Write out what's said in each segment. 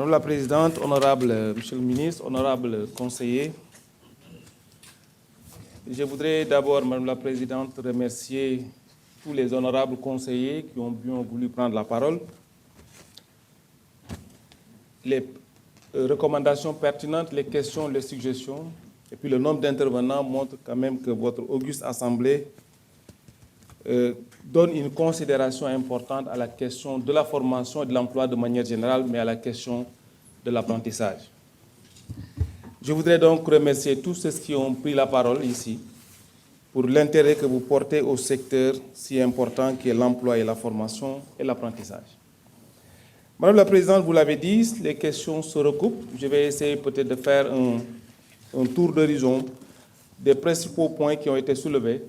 Madame la Présidente, honorable Monsieur le Ministre, honorable conseiller, je voudrais d'abord, Madame la Présidente, remercier tous les honorables conseillers qui ont bien voulu prendre la parole. Les recommandations pertinentes, les questions, les suggestions, et puis le nombre d'intervenants montre quand même que votre auguste Assemblée donne une considération importante à la question de la formation et de l'emploi de manière générale, mais à la question de l'apprentissage. Je voudrais donc remercier tous ceux qui ont pris la parole ici pour l'intérêt que vous portez au secteur si important qui est l'emploi et la formation et l'apprentissage. Madame la Présidente, vous l'avez dit, les questions se recoupent. Je vais essayer peut-être de faire un tour d'horizon des principaux points qui ont été soulevés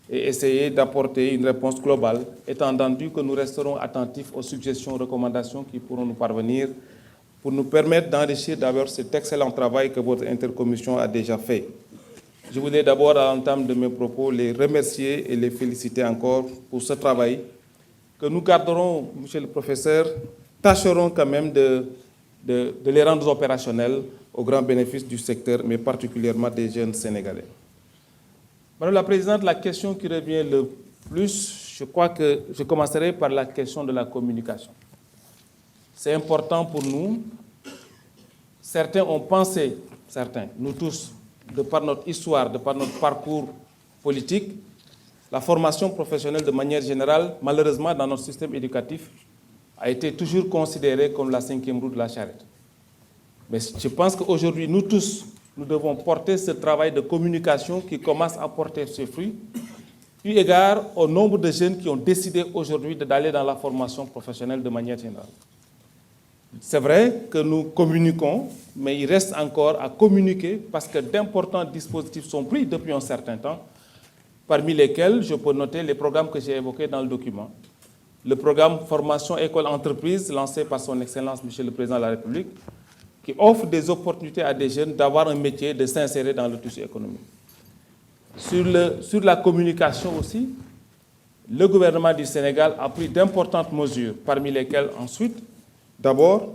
et essayer d'apporter une réponse globale, étant entendu que nous resterons attentifs aux suggestions et recommandations qui pourront nous parvenir pour nous permettre d'enrichir d'abord cet excellent travail que votre intercommission a déjà fait. Je voulais d'abord, à l'entame de mes propos, les remercier et les féliciter encore pour ce travail que nous garderons, monsieur le professeur, tâcherons quand même de les rendre opérationnels au grand bénéfice du secteur, mais particulièrement des jeunes Sénégalais. Madame la Présidente, la question qui revient le plus, je crois que je commencerai par la question de la communication. C'est important pour nous. Certains ont pensé, nous tous, de par notre histoire, de par notre parcours politique, la formation professionnelle de manière générale, malheureusement dans notre système éducatif, a été toujours considérée comme la cinquième roue de la charrette. Mais je pense qu'aujourd'hui, nous tous, nous devons porter ce travail de communication qui commence à porter ses fruits, eu égard au nombre de jeunes qui ont décidé aujourd'hui d'aller dans la formation professionnelle de manière générale. C'est vrai que nous communiquons, mais il reste encore à communiquer parce que d'importants dispositifs sont pris depuis un certain temps, parmi lesquels je peux noter les programmes que j'ai évoqués dans le document. Le programme Formation École-Entreprise lancé par son Excellence, Monsieur le Président de la République, qui offre des opportunités à des jeunes d'avoir un métier, de s'insérer dans le tissu économique. Sur la communication aussi, le gouvernement du Sénégal a pris d'importantes mesures, parmi lesquelles ensuite, d'abord,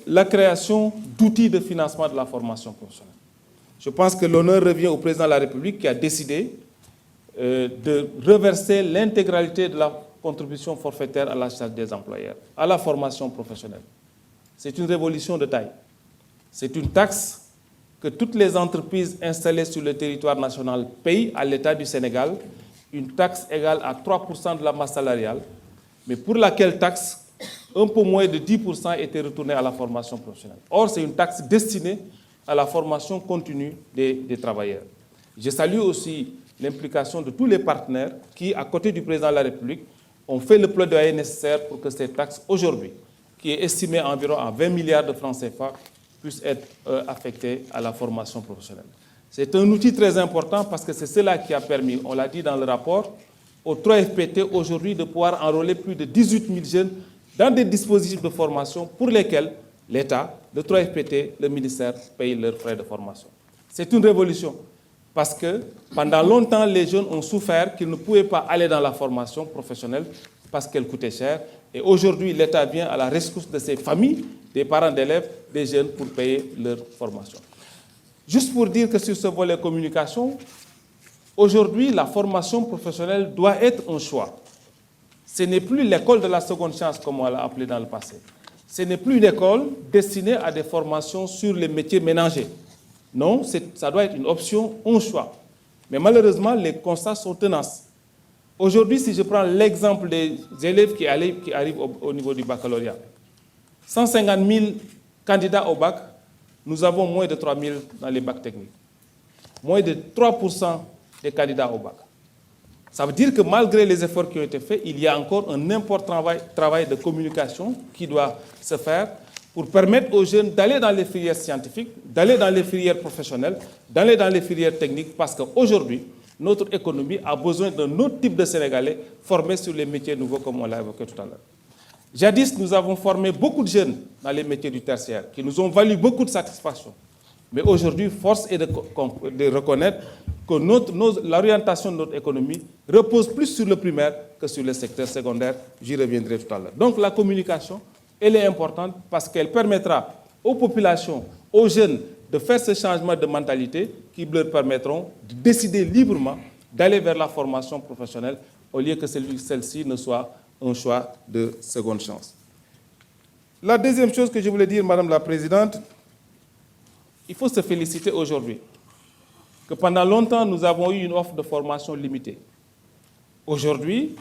la création d'outils de financement de la formation professionnelle. Je pense que l'honneur revient au Président de la République qui a décidé de reverser l'intégralité de la contribution forfaitaire à la charge des employeurs, à la formation professionnelle. C'est une révolution de taille. C'est une taxe que toutes les entreprises installées sur le territoire national payent à l'État du Sénégal, une taxe égale à 3% de la masse salariale, mais pour laquelle taxe, un peu moins de 10% était retourné à la formation professionnelle. Or, c'est une taxe destinée à la formation continue des travailleurs. Je salue aussi l'implication de tous les partenaires qui, à côté du Président de la République, ont fait le plaidoyer nécessaire pour que cette taxe, aujourd'hui, qui est estimée environ à 20 milliards de francs CFA, puisse être affectée à la formation professionnelle. C'est un outil très important parce que c'est cela qui a permis, on l'a dit dans le rapport, au 3FPT aujourd'hui de pouvoir enrôler plus de 18 000 jeunes dans des dispositifs de formation pour lesquels l'État, le 3FPT, le ministère payent leurs frais de formation. C'est une révolution parce que pendant longtemps, les jeunes ont souffert qu'ils ne pouvaient pas aller dans la formation professionnelle parce qu'elle coûtait cher. Et aujourd'hui, l'État vient à la rescousse de ces familles, des parents d'élèves, des jeunes pour payer leur formation. Juste pour dire que sur ce volet communication, aujourd'hui, la formation professionnelle doit être un choix. Ce n'est plus l'école de la seconde chance, comme on l'a appelé dans le passé. Ce n'est plus une école destinée à des formations sur les métiers ménagers. Non, ça doit être une option, un choix. Mais malheureusement, les constats sont tenaces. Aujourd'hui, si je prends l'exemple des élèves qui arrivent au niveau du baccalauréat, 150 000 candidats au bac, nous avons moins de 3 000 dans les bacs techniques. Moins de 3% des candidats au bac. Ça veut dire que malgré les efforts qui ont été faits, il y a encore un important travail de communication qui doit se faire pour permettre aux jeunes d'aller dans les filières scientifiques, d'aller dans les filières professionnelles, d'aller dans les filières techniques, parce qu'aujourd'hui, notre économie a besoin d'un autre type de Sénégalais formés sur les métiers nouveaux, comme on l'a évoqué tout à l'heure. Jadis, nous avons formé beaucoup de jeunes dans les métiers du tertiaire, qui nous ont valu beaucoup de satisfaction. Mais aujourd'hui, force est de reconnaître que l'orientation de notre économie repose plus sur le primaire que sur le secteur secondaire. J'y reviendrai tout à l'heure. Donc la communication Elle est importante parce qu'elle permettra aux populations, aux jeunes, de faire ce changement de mentalité qui leur permettront de décider librement d'aller vers la formation professionnelle au lieu que celle-ci ne soit un choix de seconde chance. La deuxième chose que je voulais dire, Madame la Présidente, il faut se féliciter aujourd'hui que pendant longtemps, nous avons eu une offre de formation limitée. Aujourd'hui,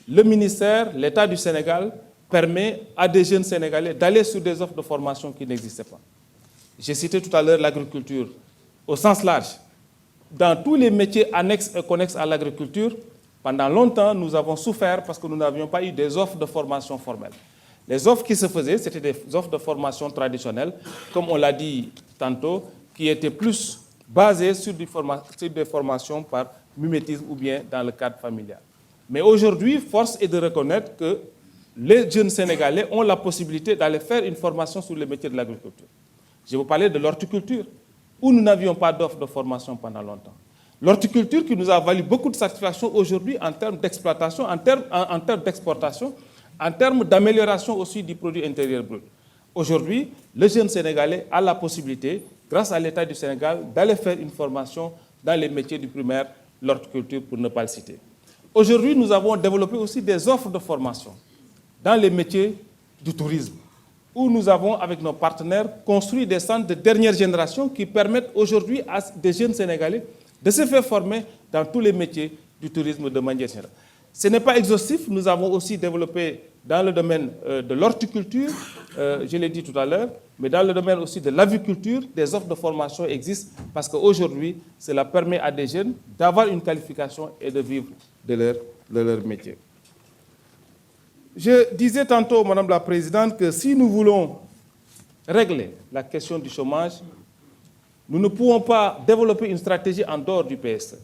le ministère, l'État du Sénégal, permet à des jeunes Sénégalais d'aller sur des offres de formation qui n'existaient pas. J'ai cité tout à l'heure l'agriculture au sens large. Dans tous les métiers annexes et connexes à l'agriculture, pendant longtemps, nous avons souffert parce que nous n'avions pas eu des offres de formation formelles. Les offres qui se faisaient, c'était des offres de formation traditionnelles, comme on l'a dit tantôt, qui étaient plus basées sur des formations par mimétisme ou bien dans le cadre familial. Mais aujourd'hui, force est de reconnaître que les jeunes Sénégalais ont la possibilité d'aller faire une formation sur les métiers de l'agriculture. Je vous parlais de l'horticulture, où nous n'avions pas d'offre de formation pendant longtemps. L'horticulture qui nous a valu beaucoup de satisfaction aujourd'hui en termes d'exploitation, en termes d'exportation, en termes d'amélioration aussi du produit intérieur brut. Aujourd'hui, le jeune Sénégalais a la possibilité, grâce à l'État du Sénégal, d'aller faire une formation dans les métiers du primaire, l'horticulture pour ne pas le citer. Aujourd'hui, nous avons développé aussi des offres de formation dans les métiers du tourisme, où nous avons, avec nos partenaires, construit des centres de dernière génération qui permettent aujourd'hui à des jeunes Sénégalais de se faire former dans tous les métiers du tourisme de manière générale. Ce n'est pas exhaustif, nous avons aussi développé dans le domaine de l'horticulture, je l'ai dit tout à l'heure, mais dans le domaine aussi de l'aviculture, des offres de formation existent parce qu'aujourd'hui, cela permet à des jeunes d'avoir une qualification et de vivre de leur métier. Je disais tantôt, Madame la Présidente, que si nous voulons régler la question du chômage, nous ne pouvons pas développer une stratégie en dehors du PSE,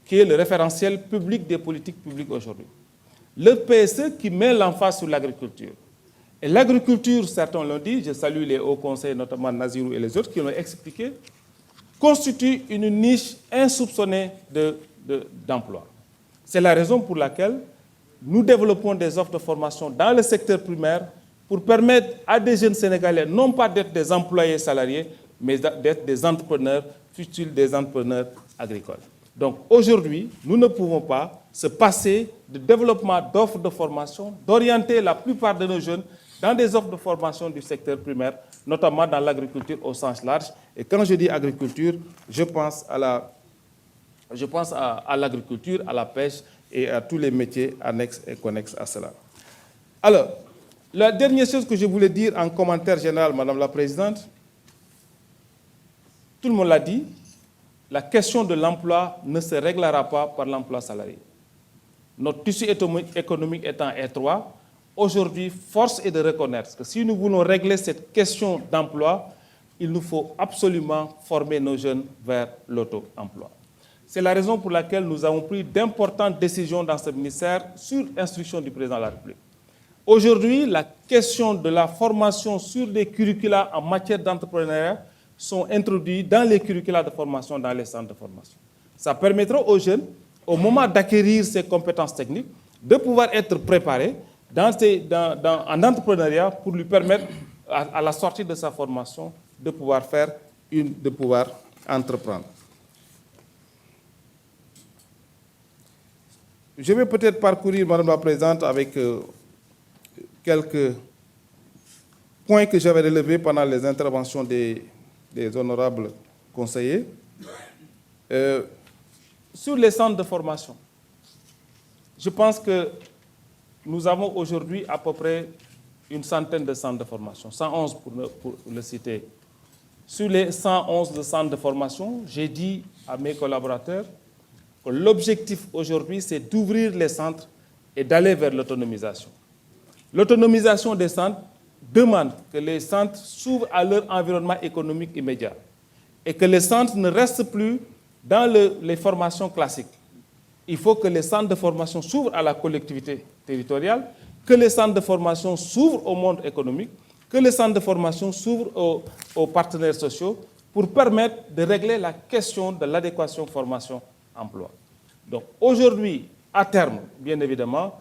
qui est le référentiel public des politiques publiques aujourd'hui. Le PSE qui met l'emphase sur l'agriculture. Et l'agriculture, certains l'ont dit, je salue les hauts conseils, notamment Nazirou et les autres, qui l'ont expliqué, constitue une niche insoupçonnée d'emploi. C'est la raison pour laquelle nous développons des offres de formation dans le secteur primaire pour permettre à des jeunes Sénégalais, non pas d'être des employés salariés, mais d'être des entrepreneurs, fût-il des entrepreneurs agricoles. Donc aujourd'hui, nous ne pouvons pas se passer de développement d'offres de formation, d'orienter la plupart de nos jeunes dans des offres de formation du secteur primaire, notamment dans l'agriculture au sens large. Et quand je dis agriculture, je pense à l'agriculture, à la pêche et à tous les métiers annexes et connexes à cela. Alors, la dernière chose que je voulais dire en commentaire général, Madame la Présidente, tout le monde l'a dit, la question de l'emploi ne se réglera pas par l'emploi salarié. Notre tissu économique étant étroit, aujourd'hui, force est de reconnaître que si nous voulons régler cette question d'emploi, il nous faut absolument former nos jeunes vers l'auto-emploi. C'est la raison pour laquelle nous avons pris d'importantes décisions dans ce ministère sur instruction du président de la République. Aujourd'hui, la question de la formation sur des curricula en matière d'entrepreneuriat sont introduits dans les curricula de formation dans les centres de formation. Ça permettra aux jeunes, au moment d'acquérir ces compétences techniques, de pouvoir être préparés en entrepreneuriat pour lui permettre, à la sortie de sa formation, de pouvoir entreprendre. Je vais peut-être parcourir, Madame la Présidente, avec quelques points que j'avais relevés pendant les interventions des honorables conseillers. Sur les centres de formation, je pense que nous avons aujourd'hui à peu près une centaine de centres de formation, 111 pour le citer. Sur les 111 centres de formation, j'ai dit à mes collaborateurs que l'objectif aujourd'hui, c'est d'ouvrir les centres et d'aller vers l'autonomisation. L'autonomisation des centres demande que les centres s'ouvrent à leur environnement économique immédiat et que les centres ne restent plus dans les formations classiques. Il faut que les centres de formation s'ouvrent à la collectivité territoriale, que les centres de formation s'ouvrent au monde économique, que les centres de formation s'ouvrent aux partenaires sociaux pour permettre de régler la question de l'adéquation formation-emploi. Donc aujourd'hui, à terme, bien évidemment,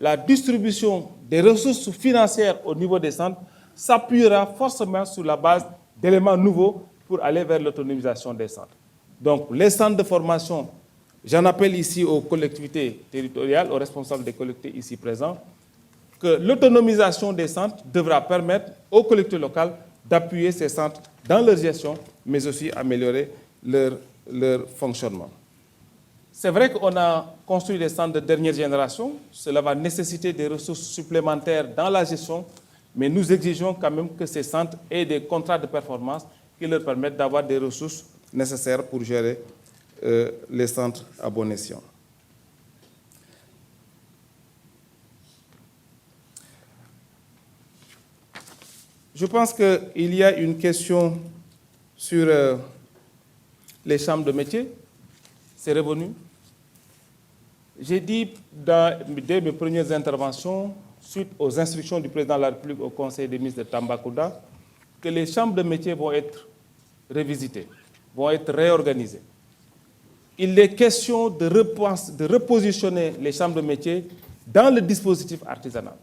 la distribution des ressources financières au niveau des centres s'appuiera forcément sur la base d'éléments nouveaux pour aller vers l'autonomisation des centres. Donc, les centres de formation, j'en appelle ici aux collectivités territoriales, aux responsables des collectivités ici présents, que l'autonomisation des centres devra permettre aux collectivités locales d'appuyer ces centres dans leur gestion, mais aussi améliorer leur fonctionnement. C'est vrai qu'on a construit des centres de dernière génération, cela va nécessiter des ressources supplémentaires dans la gestion, mais nous exigeons quand même que ces centres aient des contrats de performance qui leur permettent d'avoir des ressources nécessaires pour gérer les centres à bon escient. Je pense qu'il y a une question sur les chambres de métiers. C'est revenu. J'ai dit dès mes premières interventions, suite aux instructions du président de la République au Conseil des ministres de Tambacounda, que les chambres de métiers vont être révisitées, vont être réorganisées. Il est question de repositionner les chambres de métiers dans le dispositif artisanal.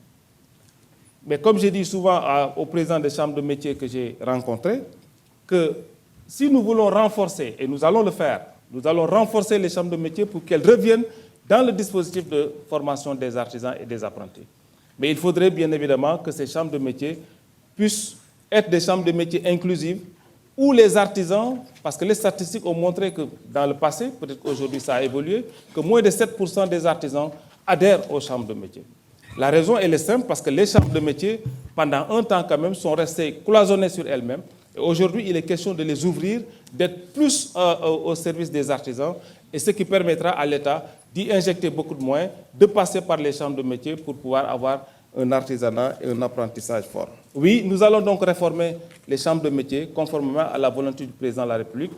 Mais comme j'ai dit souvent au président des chambres de métiers que j'ai rencontré, que si nous voulons renforcer, et nous allons le faire, nous allons renforcer les chambres de métiers pour qu'elles reviennent dans le dispositif de formation des artisans et des apprentis. Mais il faudrait bien évidemment que ces chambres de métiers puissent être des chambres de métiers inclusives où les artisans, parce que les statistiques ont montré que dans le passé, peut-être qu'aujourd'hui ça a évolué, que moins de 7% des artisans adhèrent aux chambres de métiers. La raison, elle est simple, parce que les chambres de métiers, pendant un temps quand même, sont restées cloisonnées sur elles-mêmes. Aujourd'hui, il est question de les ouvrir, d'être plus au service des artisans, et ce qui permettra à l'État d'y injecter beaucoup de moyens, de passer par les chambres de métiers pour pouvoir avoir un artisanat et un apprentissage fort. Oui, nous allons donc réformer les chambres de métiers conformément à la volonté du président de la République.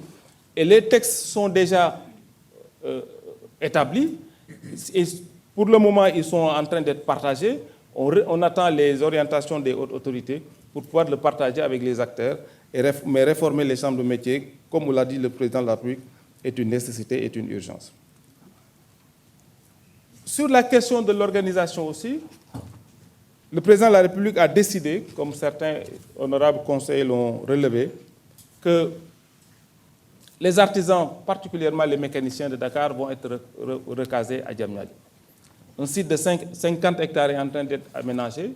Et les textes sont déjà établis. Et pour le moment, ils sont en train d'être partagés. On attend les orientations des hautes autorités pour pouvoir le partager avec les acteurs. Mais réformer les chambres de métiers, comme l'a dit le président de la République, est une nécessité, est une urgence. Sur la question de l'organisation aussi, le président de la République a décidé, comme certains honorables conseillers l'ont relevé, que les artisans, particulièrement les mécaniciens de Dakar, vont être recasés à Diamniadio. Un site de 50 hectares est en train d'être aménagé.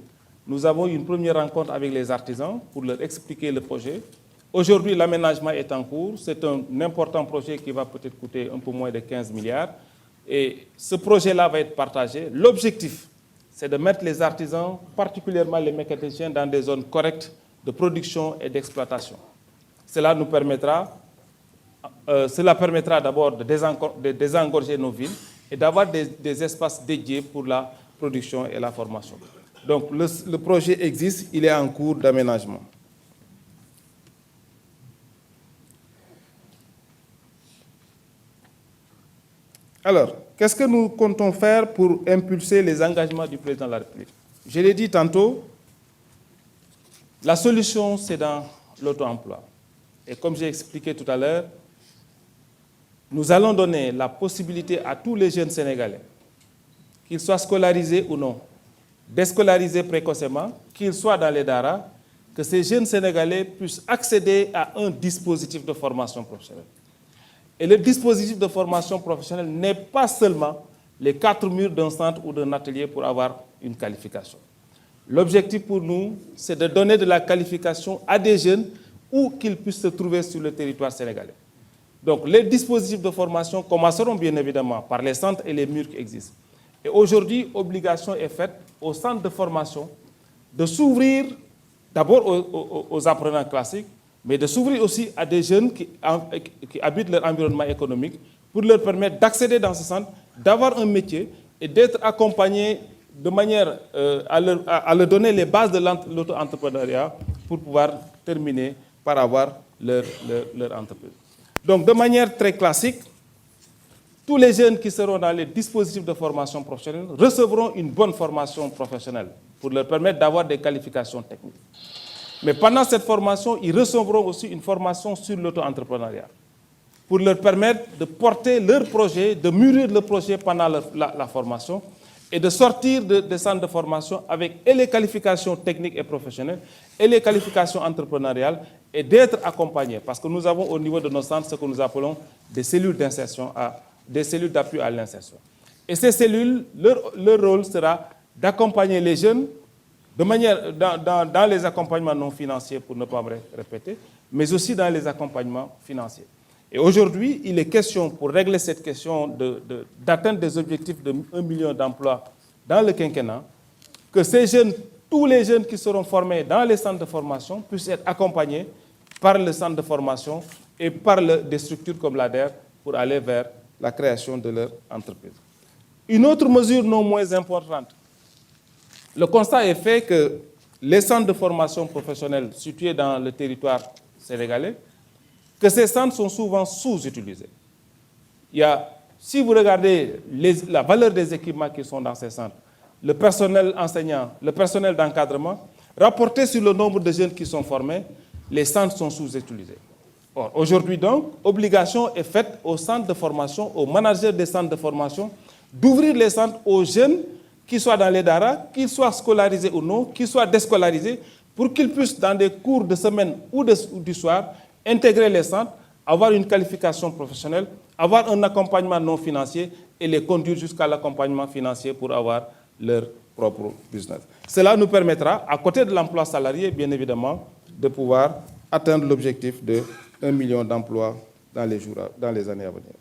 Nous avons eu une première rencontre avec les artisans pour leur expliquer le projet. Aujourd'hui, l'aménagement est en cours. C'est un important projet qui va peut-être coûter un peu moins de 15 milliards. Et ce projet-là va être partagé. L'objectif, c'est de mettre les artisans, particulièrement les mécaniciens, dans des zones correctes de production et d'exploitation. Cela permettra d'abord de désengorger nos villes et d'avoir des espaces dédiés pour la production et la formation. Donc le projet existe, il est en cours d'aménagement. Alors, qu'est-ce que nous comptons faire pour impulser les engagements du président de la République? Je l'ai dit tantôt, la solution, c'est dans l'auto-emploi. Et comme j'ai expliqué tout à l'heure, nous allons donner la possibilité à tous les jeunes Sénégalais, qu'ils soient scolarisés ou non, déscolarisés précocement, qu'ils soient dans les daras, que ces jeunes Sénégalais puissent accéder à un dispositif de formation professionnelle. Et le dispositif de formation professionnelle n'est pas seulement les 4 murs d'un centre ou d'un atelier pour avoir une qualification. L'objectif pour nous, c'est de donner de la qualification à des jeunes où qu'ils puissent se trouver sur le territoire sénégalais. Donc les dispositifs de formation commenceront bien évidemment par les centres et les murs qui existent. Et aujourd'hui, obligation est faite aux centres de formation de s'ouvrir d'abord aux apprenants classiques, mais de s'ouvrir aussi à des jeunes qui habitent leur environnement économique pour leur permettre d'accéder dans ce centre, d'avoir un métier et d'être accompagnés de manière à leur donner les bases de l'auto-entrepreneuriat pour pouvoir terminer par avoir leur entreprise. Donc, de manière très classique, tous les jeunes qui seront dans les dispositifs de formation professionnelle recevront une bonne formation professionnelle pour leur permettre d'avoir des qualifications techniques. Mais pendant cette formation, ils recevront aussi une formation sur l'auto-entrepreneuriat pour leur permettre de porter leur projet, de mûrir le projet pendant la formation et de sortir des centres de formation avec et les qualifications techniques et professionnelles et les qualifications entrepreneuriales et d'être accompagnés. Parce que nous avons au niveau de nos centres ce que nous appelons des cellules d'insertion, des cellules d'appui à l'insertion. Et ces cellules, leur rôle sera d'accompagner les jeunes de manière, dans les accompagnements non financiers, pour ne pas me répéter, mais aussi dans les accompagnements financiers. Et aujourd'hui, il est question, pour régler cette question d'atteindre des objectifs de 1 million d'emplois dans le quinquennat, que ces jeunes, tous les jeunes qui seront formés dans les centres de formation puissent être accompagnés par le centre de formation et par des structures comme l'ADER pour aller vers la création de leur entreprise. Une autre mesure non moins importante, le constat est fait que les centres de formation professionnelle situés dans le territoire sénégalais, que ces centres sont souvent sous-utilisés. Si vous regardez la valeur des équipements qui sont dans ces centres, le personnel enseignant, le personnel d'encadrement, rapporté sur le nombre de jeunes qui sont formés, les centres sont sous-utilisés. Or, aujourd'hui donc, obligation est faite aux centres de formation, aux managers des centres de formation, d'ouvrir les centres aux jeunes, qu'ils soient dans les daara, qu'ils soient scolarisés ou non, qu'ils soient déscolarisés, pour qu'ils puissent, dans des cours de semaine ou du soir, intégrer les centres, avoir une qualification professionnelle, avoir un accompagnement non financier et les conduire jusqu'à l'accompagnement financier pour avoir leur propre business. Cela nous permettra, à côté de l'emploi salarié, bien évidemment, de pouvoir atteindre l'objectif de 1 million d'emplois dans les années à venir.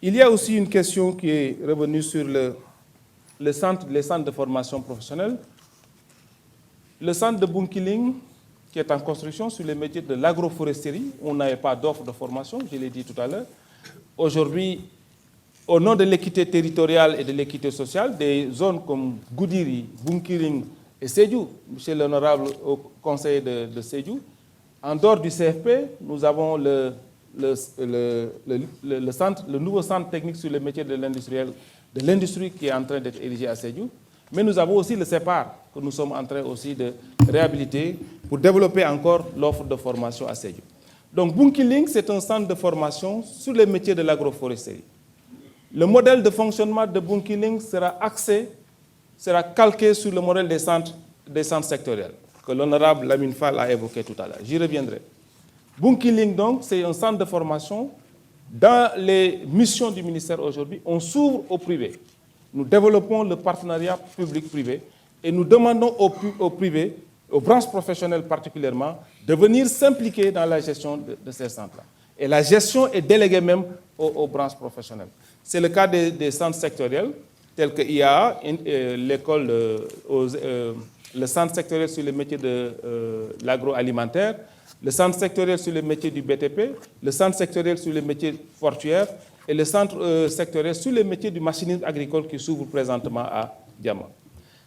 Il y a aussi une question qui est revenue sur les centres de formation professionnelle. Le centre de Bunkiling, qui est en construction sur les métiers de l'agroforesterie, on n'avait pas d'offre de formation, je l'ai dit tout à l'heure. Aujourd'hui, au nom de l'équité territoriale et de l'équité sociale, des zones comme Goudiri, Bunkiling et Sédhiou, monsieur l'honorable conseiller de Sédhiou, en dehors du CFP, nous avons le nouveau centre technique sur les métiers de l'industrie qui est en train d'être érigé à Sédhiou. Mais nous avons aussi le CEPAR, que nous sommes en train aussi de réhabiliter pour développer encore l'offre de formation à Sédhiou. Donc, Bunkiling, c'est un centre de formation sur les métiers de l'agroforesterie. Le modèle de fonctionnement de Bunkiling sera calqué sur le modèle des centres sectoriels, que l'honorable Lamine Fall a évoqué tout à l'heure. J'y reviendrai. Bunkiling, donc, c'est un centre de formation. Dans les missions du ministère aujourd'hui, on s'ouvre au privé. Nous développons le partenariat public-privé et nous demandons au privé, aux branches professionnelles particulièrement, de venir s'impliquer dans la gestion de ces centres-là. Et la gestion est déléguée même aux branches professionnelles. C'est le cas des centres sectoriels, tels que IAA, l'école, le centre sectoriel sur les métiers de l'agroalimentaire, le centre sectoriel sur les métiers du BTP, le centre sectoriel sur les métiers portuaires et le centre sectoriel sur les métiers du machinisme agricole qui s'ouvre présentement à Diama.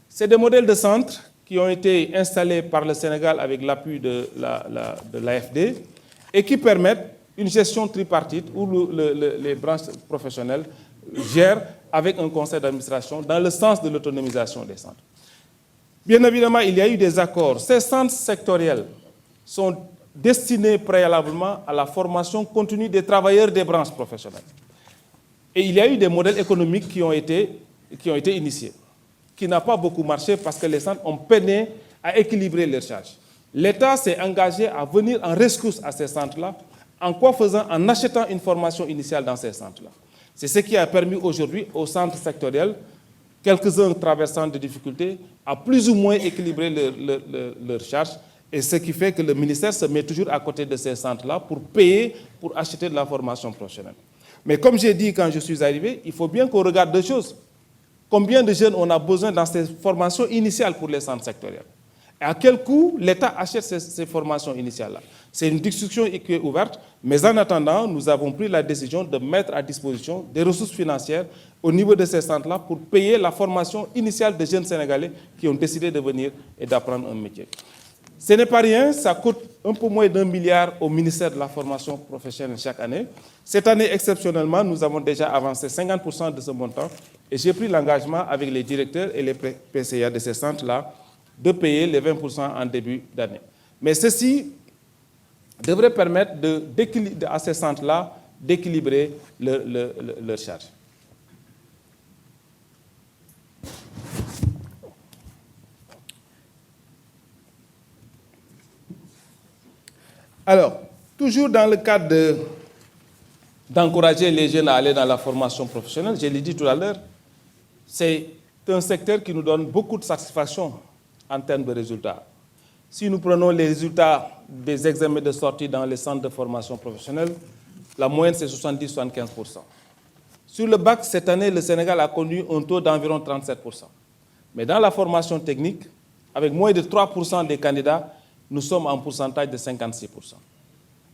C'est des modèles de centres qui ont été installés par le Sénégal avec l'appui de l'AFD et qui permettent une gestion tripartite où les branches professionnelles gèrent avec un conseil d'administration dans le sens de l'autonomisation des centres. Bien évidemment, il y a eu des accords. Ces centres sectoriels sont destinés préalablement à la formation continue des travailleurs des branches professionnelles. Et il y a eu des modèles économiques qui ont été initiés, qui n'ont pas beaucoup marché parce que les centres ont peiné à équilibrer leurs charges. L'État s'est engagé à venir en rescousse à ces centres-là, en achetant une formation initiale dans ces centres-là. C'est ce qui a permis aujourd'hui aux centres sectoriels, quelques-uns traversant des difficultés, à plus ou moins équilibrer leurs charges. Et ce qui fait que le ministère se met toujours à côté de ces centres-là pour payer, pour acheter de la formation professionnelle. Mais comme j'ai dit quand je suis arrivé, il faut bien qu'on regarde deux choses. Combien de jeunes on a besoin dans ces formations initiales pour les centres sectoriels? Et à quel coût l'État achète ces formations initiales-là? C'est une discussion qui est ouverte, mais en attendant, nous avons pris la décision de mettre à disposition des ressources financières au niveau de ces centres-là pour payer la formation initiale des jeunes Sénégalais qui ont décidé de venir et d'apprendre un métier. Ce n'est pas rien, ça coûte un peu moins d'1 milliard au ministère de la formation professionnelle chaque année. Cette année, exceptionnellement, nous avons déjà avancé 50% de ce montant et j'ai pris l'engagement avec les directeurs et les PCA de ces centres-là de payer les 20% en début d'année. Mais ceci devrait permettre à ces centres-là d'équilibrer leur charge. Alors, toujours dans le cadre d'encourager les jeunes à aller dans la formation professionnelle, je l'ai dit tout à l'heure, c'est un secteur qui nous donne beaucoup de satisfaction en termes de résultats. Si nous prenons les résultats des examens de sortie dans les centres de formation professionnelle, la moyenne c'est 70-75%. Sur le bac, cette année, le Sénégal a connu un taux d'environ 37%. Mais dans la formation technique, avec moins de 3% des candidats, nous sommes en pourcentage de 56%.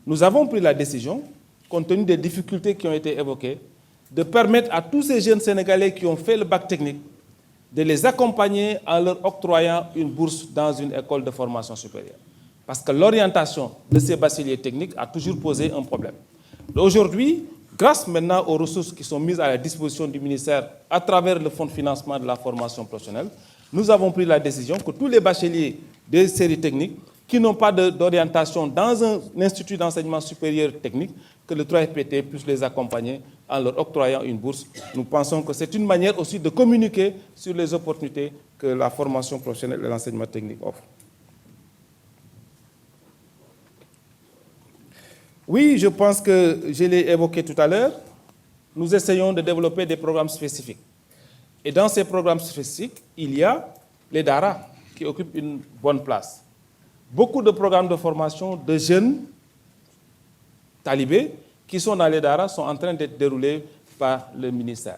Nous avons pris la décision, compte tenu des difficultés qui ont été évoquées, de permettre à tous ces jeunes Sénégalais qui ont fait le bac technique de les accompagner en leur octroyant une bourse dans une école de formation supérieure. Parce que l'orientation de ces bacheliers techniques a toujours posé un problème. Aujourd'hui, grâce maintenant aux ressources qui sont mises à la disposition du ministère à travers le fonds de financement de la formation professionnelle, nous avons pris la décision que tous les bacheliers des séries techniques qui n'ont pas d'orientation dans un institut d'enseignement supérieur technique, que le 3FPT puisse les accompagner en leur octroyant une bourse. Nous pensons que c'est une manière aussi de communiquer sur les opportunités que la formation professionnelle et l'enseignement technique offrent. Oui, je pense que je l'ai évoqué tout à l'heure, nous essayons de développer des programmes spécifiques. Et dans ces programmes spécifiques, il y a les DARA qui occupent une bonne place. Beaucoup de programmes de formation de jeunes talibés qui sont dans les DARA sont en train d'être déroulés par le ministère.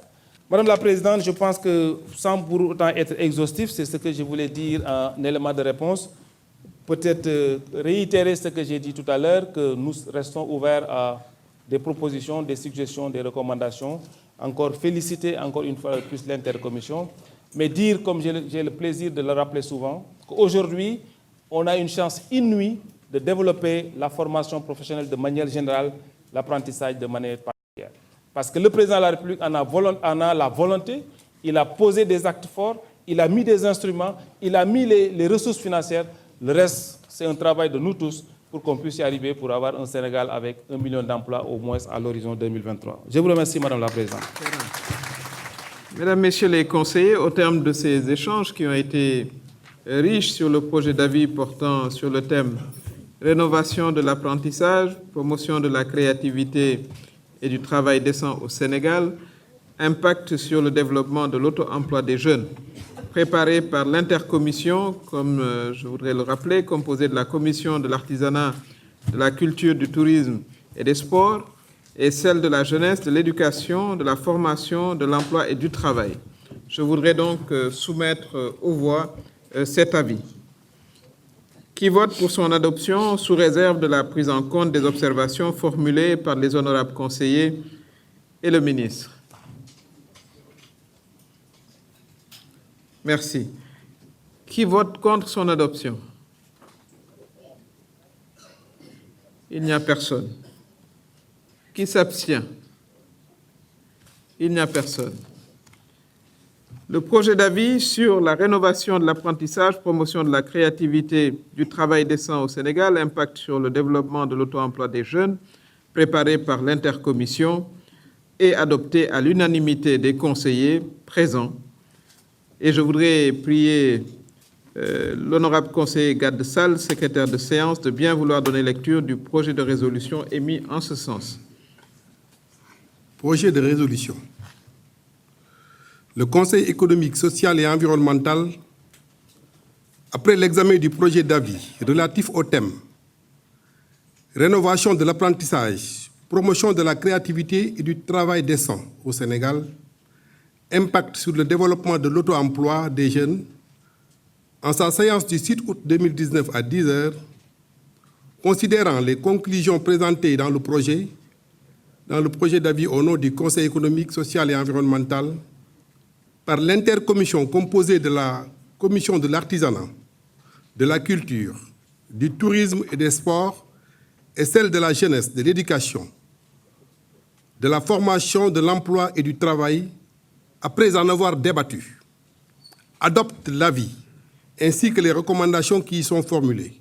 Madame la Présidente, je pense que sans pour autant être exhaustif, c'est ce que je voulais dire en élément de réponse. Peut-être réitérer ce que j'ai dit tout à l'heure, que nous restons ouverts à des propositions, des suggestions, des recommandations. Encore féliciter encore une fois plus l'intercommission, mais dire, comme j'ai le plaisir de le rappeler souvent, qu'aujourd'hui, on a une chance inouïe de développer la formation professionnelle de manière générale, l'apprentissage de manière particulière. Parce que le président de la République en a la volonté, il a posé des actes forts, il a mis des instruments, il a mis les ressources financières. Le reste, c'est un travail de nous tous pour qu'on puisse y arriver, pour avoir un Sénégal avec 1 million d'emplois au moins à l'horizon 2023. Je vous remercie, Madame la Présidente. Mesdames, Messieurs les conseillers, au terme de ces échanges qui ont été riches sur le projet d'avis portant sur le thème « Rénovation de l'apprentissage, promotion de la créativité et du travail décent au Sénégal, impact sur le développement de l'auto-emploi des jeunes », préparé par l'intercommission, comme je voudrais le rappeler, composée de la commission de l'artisanat, de la culture, du tourisme et des sports, et celle de la jeunesse, de l'éducation, de la formation, de l'emploi et du travail. Je voudrais donc soumettre aux voix cet avis. Qui vote pour son adoption sous réserve de la prise en compte des observations formulées par les honorables conseillers et le ministre? Merci. Qui vote contre son adoption? Il n'y a personne. Qui s'abstient? Il n'y a personne. Le projet d'avis sur la rénovation de l'apprentissage, promotion de la créativité, du travail décent au Sénégal, impact sur le développement de l'auto-emploi des jeunes, préparé par l'intercommission et adopté à l'unanimité des conseillers présents. Et je voudrais prier l'honorable conseiller Gadesal, secrétaire de séance, de bien vouloir donner lecture du projet de résolution émis en ce sens. Projet de résolution. Le Conseil économique, social et environnemental, après l'examen du projet d'avis relatif au thème « Rénovation de l'apprentissage, promotion de la créativité et du travail décent au Sénégal, impact sur le développement de l'auto-emploi des jeunes », en sa séance du 6 août 2019 à 10 h, considérant les conclusions présentées dans le projet d'avis au nom du Conseil économique, social et environnemental, par l'intercommission composée de la commission de l'artisanat, de la culture, du tourisme et des sports et celle de la jeunesse, de l'éducation, de la formation, de l'emploi et du travail, après en avoir débattu, adopte l'avis ainsi que les recommandations qui y sont formulées,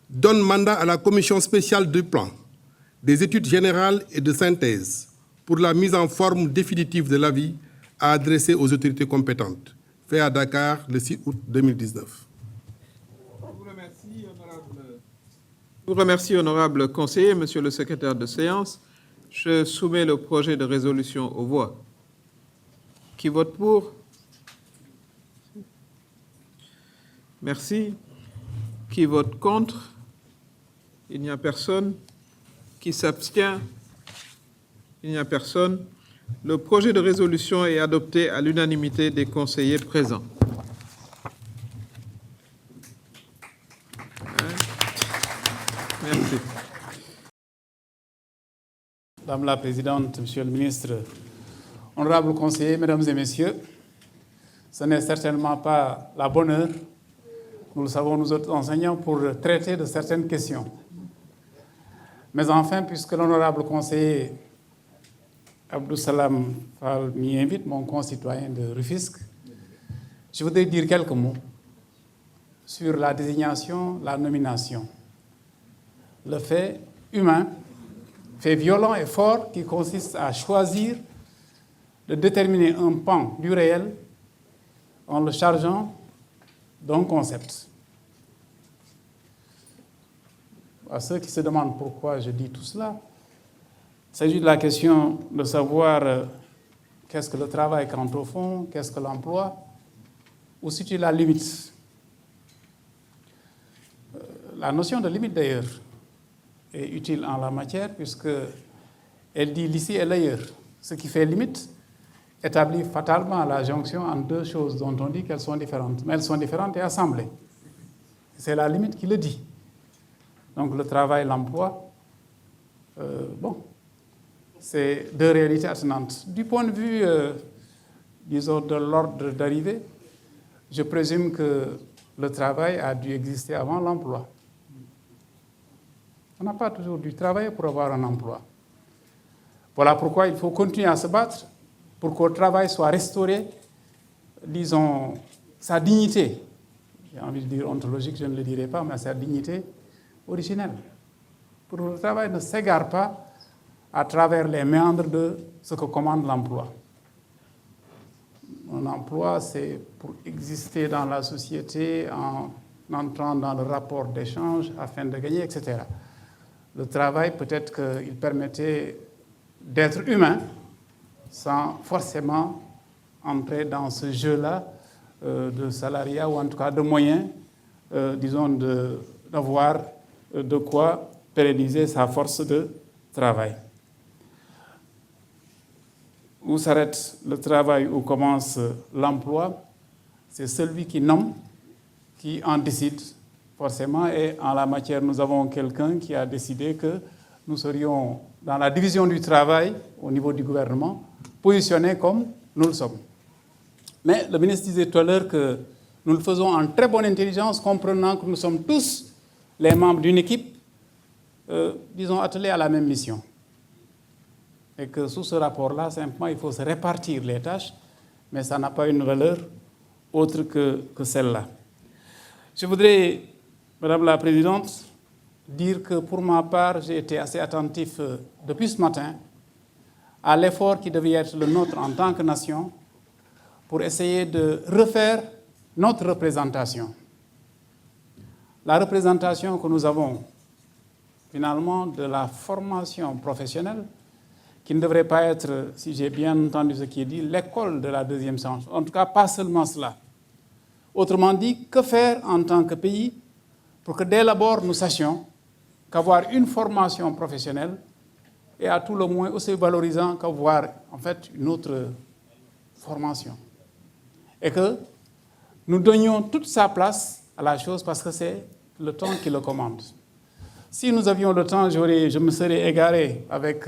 donne mandat à la commission spéciale du plan des études générales et de synthèse pour la mise en forme définitive de l'avis à adresser aux autorités compétentes, fait à Dakar le 6 août 2019. Je vous remercie, honorable conseiller. Monsieur le secrétaire de séance, je soumets le projet de résolution aux voix. Qui vote pour? Merci. Qui vote contre? Il n'y a personne. Qui s'abstient? Il n'y a personne. Le projet de résolution est adopté à l'unanimité des conseillers présents. Merci. Madame la Présidente, Monsieur le Ministre, honorables conseillers, Mesdames et Messieurs, ce n'est certainement pas la bonne heure, nous le savons nous autres enseignants, pour traiter de certaines questions. Mais enfin, puisque l'honorable conseiller Abdou Salam Fall m'y invite, mon concitoyen de Rufisque, je voudrais dire quelques mots sur la désignation, la nomination. Le fait humain, fait violent et fort qui consiste à choisir de déterminer un pan du réel en le chargeant d'un concept. À ceux qui se demandent pourquoi je dis tout cela, il s'agit de la question de savoir qu'est-ce que le travail quant au fond, qu'est-ce que l'emploi, où situe la limite. La notion de limite d'ailleurs est utile en la matière puisqu'elle dit l'ici et l'ailleurs. Ce qui fait limite établit fatalement la jonction entre deux choses dont on dit qu'elles sont différentes. Mais elles sont différentes et assemblées. C'est la limite qui le dit. Donc le travail, l'emploi, c'est deux réalités attenantes. Du point de vue, disons, de l'ordre d'arrivée, je présume que le travail a dû exister avant l'emploi. On n'a pas toujours dû travailler pour avoir un emploi. Voilà pourquoi il faut continuer à se battre pour qu'au travail soit restauré, disons, sa dignité. J'ai envie de dire ontologique, je ne le dirai pas, mais sa dignité originelle. Pour que le travail ne s'égare pas à travers les méandres de ce que commande l'emploi. Un emploi, c'est pour exister dans la société en entrant dans le rapport d'échange afin de gagner, etc. Le travail, peut-être qu'il permettait d'être humain sans forcément entrer dans ce jeu-là de salariat ou en tout cas de moyens, disons, d'avoir de quoi pérenniser sa force de travail. Où s'arrête le travail, où commence l'emploi, c'est celui qui nomme, qui en décide forcément. Et en la matière, nous avons quelqu'un qui a décidé que nous serions dans la division du travail au niveau du gouvernement, positionnés comme nous le sommes. Mais le ministre disait tout à l'heure que nous le faisons en très bonne intelligence, comprenant que nous sommes tous les membres d'une équipe, disons, attelés à la même mission. Et que sous ce rapport-là, simplement, il faut se répartir les tâches, mais ça n'a pas une valeur autre que celle-là. Je voudrais, Madame la Présidente, dire que pour ma part, j'ai été assez attentif depuis ce matin à l'effort qui devait être le nôtre en tant que nation pour essayer de refaire notre représentation. La représentation que nous avons, finalement, de la formation professionnelle, qui ne devrait pas être, si j'ai bien entendu ce qui est dit, l'école de la deuxième science. En tout cas, pas seulement cela. Autrement dit, que faire en tant que pays pour que dès l'abord nous sachions qu'avoir une formation professionnelle est à tout le moins aussi valorisant qu'avoir en fait une autre formation. Et que nous donnions toute sa place à la chose parce que c'est le temps qui le commande. Si nous avions le temps, je me serais égaré avec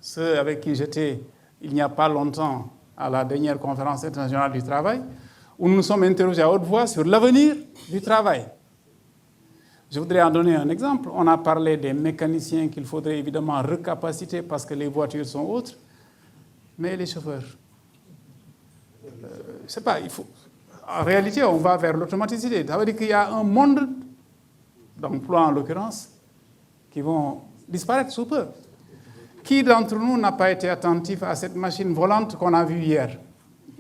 ceux avec qui j'étais il n'y a pas longtemps à la dernière conférence internationale du travail, où nous nous sommes interrogés à haute voix sur l'avenir du travail. Je voudrais en donner un exemple. On a parlé des mécaniciens qu'il faudrait évidemment recapaciter parce que les voitures sont autres, mais les chauffeurs, je ne sais pas, il faut... En réalité, on va vers l'automaticité. Ça veut dire qu'il y a un monde d'emplois, en l'occurrence, qui vont disparaître sous peu. Qui d'entre nous n'a pas été attentif à cette machine volante qu'on a vue hier?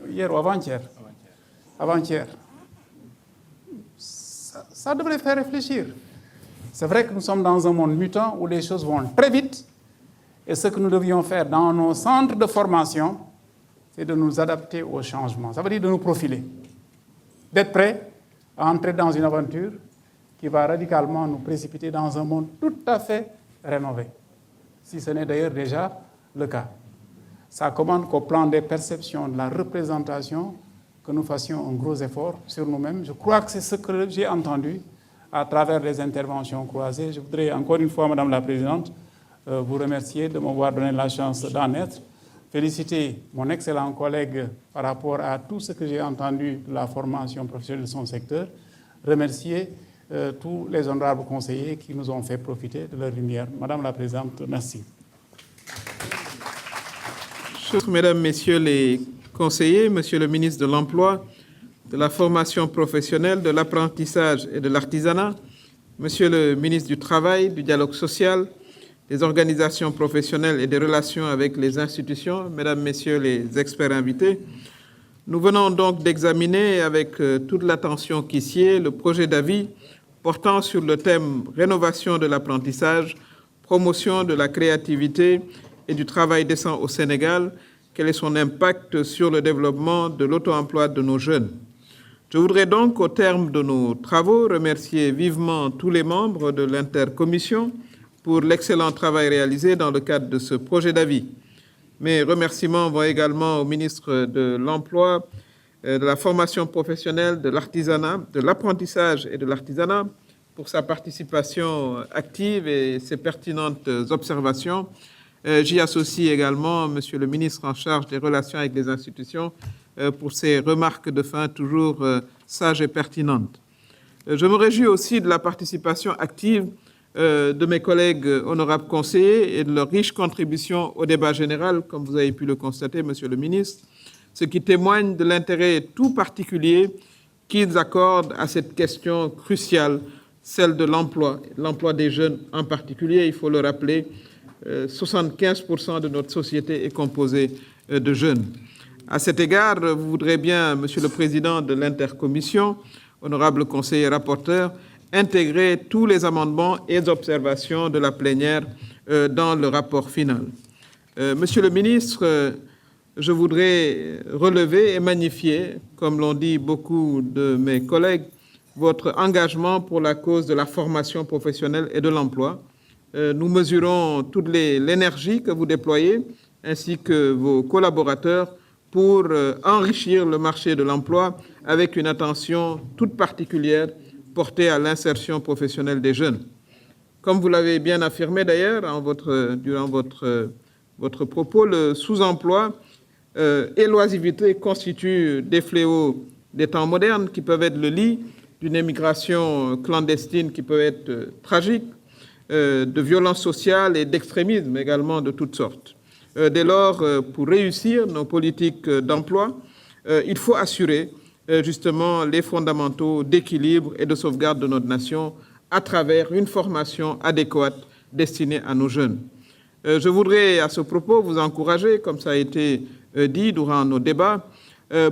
Hier ou avant-hier? Avant-hier. Ça devrait faire réfléchir. C'est vrai que nous sommes dans un monde mutant où les choses vont très vite. Et ce que nous devions faire dans nos centres de formation, c'est de nous adapter au changement. Ça veut dire de nous profiler. D'être prêts à entrer dans une aventure qui va radicalement nous précipiter dans un monde tout à fait rénové. Si ce n'est d'ailleurs déjà le cas. Ça commande qu'au plan des perceptions, de la représentation, que nous fassions un gros effort sur nous-mêmes. Je crois que c'est ce que j'ai entendu à travers les interventions croisées. Je voudrais encore une fois, Madame la Présidente, vous remercier de m'avoir donné la chance d'en être, féliciter mon excellent collègue par rapport à tout ce que j'ai entendu de la formation professionnelle de son secteur, remercier tous les honorables conseillers qui nous ont fait profiter de leur lumière. Madame la Présidente, merci. Mesdames, Messieurs les conseillers, Monsieur le ministre de l'Emploi, de la formation professionnelle, de l'apprentissage et de l'artisanat, Monsieur le ministre du Travail, du dialogue social, des organisations professionnelles et des relations avec les institutions, Mesdames, Messieurs les experts invités, nous venons donc d'examiner avec toute l'attention qui s'y est le projet d'avis portant sur le thème « Rénovation de l'apprentissage, promotion de la créativité et du travail décent au Sénégal, quel est son impact sur le développement de l'auto-emploi de nos jeunes ?» Je voudrais donc, au terme de nos travaux, remercier vivement tous les membres de l'intercommission pour l'excellent travail réalisé dans le cadre de ce projet d'avis. Mes remerciements vont également au ministre de l'Emploi, de la formation professionnelle, de l'artisanat, de l'apprentissage et de l'artisanat pour sa participation active et ses pertinentes observations. J'y associe également Monsieur le ministre en charge des relations avec les institutions pour ses remarques de fin toujours sages et pertinentes. Je me réjouis aussi de la participation active de mes collègues honorables conseillers et de leur riche contribution au débat général, comme vous avez pu le constater, Monsieur le ministre, ce qui témoigne de l'intérêt tout particulier qu'ils accordent à cette question cruciale, celle de l'emploi des jeunes en particulier. Il faut le rappeler, 75% de notre société est composée de jeunes. À cet égard, vous voudrez bien, Monsieur le Président de l'intercommission, honorable conseiller rapporteur, intégrer tous les amendements et observations de la plénière dans le rapport final. Monsieur le ministre, je voudrais relever et magnifier, comme l'ont dit beaucoup de mes collègues, votre engagement pour la cause de la formation professionnelle et de l'emploi. Nous mesurons toute l'énergie que vous déployez, ainsi que vos collaborateurs, pour enrichir le marché de l'emploi avec une attention toute particulière portée à l'insertion professionnelle des jeunes. Comme vous l'avez bien affirmé d'ailleurs durant votre propos, le sous-emploi et l'oisiveté constituent des fléaux des temps modernes qui peuvent être le lit d'une émigration clandestine qui peut être tragique, de violences sociales et d'extrémisme également de toutes sortes. Dès lors, pour réussir nos politiques d'emploi, il faut assurer justement les fondamentaux d'équilibre et de sauvegarde de notre nation à travers une formation adéquate destinée à nos jeunes. Je voudrais à ce propos vous encourager, comme ça a été dit durant nos débats,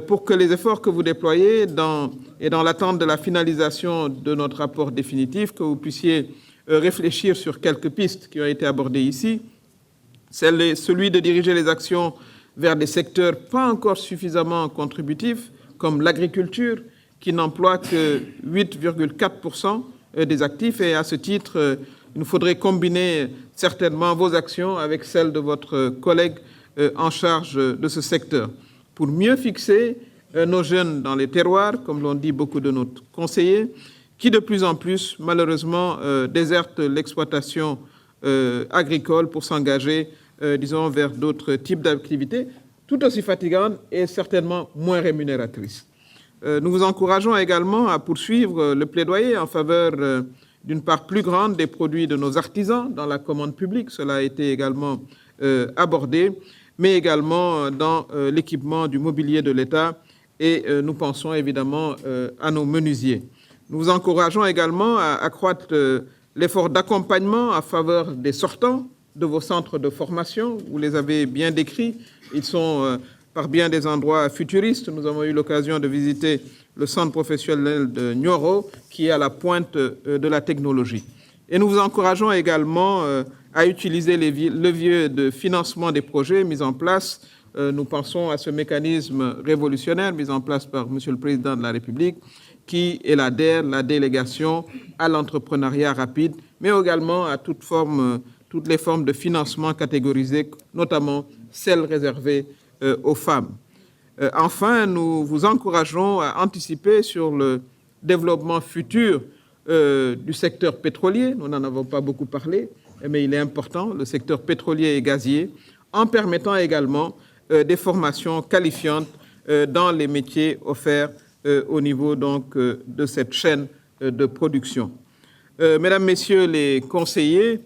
pour que les efforts que vous déployez dans l'attente de la finalisation de notre rapport définitif, que vous puissiez réfléchir sur quelques pistes qui ont été abordées ici, celui de diriger les actions vers des secteurs pas encore suffisamment contributifs, comme l'agriculture, qui n'emploie que 8,4% des actifs. Et à ce titre, il nous faudrait combiner certainement vos actions avec celles de votre collègue en charge de ce secteur, pour mieux fixer nos jeunes dans les terroirs, comme l'ont dit beaucoup de nos conseillers, qui de plus en plus, malheureusement, désertent l'exploitation agricole pour s'engager, disons, vers d'autres types d'activités, tout aussi fatigantes et certainement moins rémunératrices. Nous vous encourageons également à poursuivre le plaidoyer en faveur d'une part plus grande des produits de nos artisans dans la commande publique, cela a été également abordé, mais également dans l'équipement du mobilier de l'État, et nous pensons évidemment à nos menuisiers. Nous vous encourageons également à accroître l'effort d'accompagnement en faveur des sortants de vos centres de formation. Vous les avez bien décrits. Ils sont par bien des endroits futuristes. Nous avons eu l'occasion de visiter le centre professionnel de Nioro, qui est à la pointe de la technologie. Et nous vous encourageons également à utiliser les leviers de financement des projets mis en place. Nous pensons à ce mécanisme révolutionnaire mis en place par M. le Président de la République, qui est la DER, la délégation à l'entrepreneuriat rapide, mais également à toutes les formes de financement catégorisées, notamment celles réservées aux femmes. Enfin, nous vous encourageons à anticiper sur le développement futur du secteur pétrolier. Nous n'en avons pas beaucoup parlé, mais il est important, le secteur pétrolier et gazier, en permettant également des formations qualifiantes dans les métiers offerts au niveau donc, de cette chaîne de production. Mesdames, Messieurs les conseillers,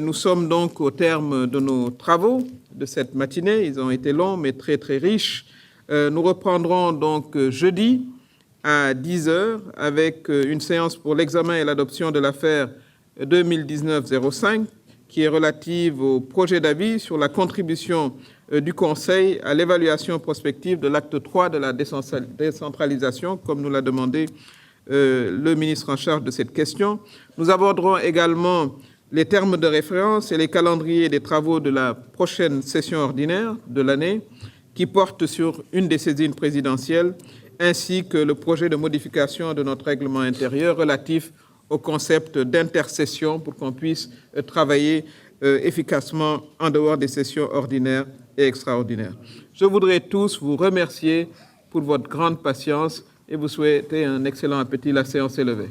nous sommes donc au terme de nos travaux de cette matinée. Ils ont été longs, mais très, très riches. Nous reprendrons donc jeudi à 10h avec une séance pour l'examen et l'adoption de l'affaire 2019-05 qui est relative au projet d'avis sur la contribution du Conseil à l'évaluation prospective de l'acte 3 de la décentralisation, comme nous l'a demandé le ministre en charge de cette question. Nous aborderons également les termes de référence et les calendriers des travaux de la prochaine session ordinaire de l'année, qui porte sur une des saisines présidentielles, ainsi que le projet de modification de notre règlement intérieur relatif au concept d'intercession pour qu'on puisse travailler efficacement en dehors des sessions ordinaires et extraordinaires. Je voudrais tous vous remercier pour votre grande patience et vous souhaiter un excellent appétit. La séance est levée.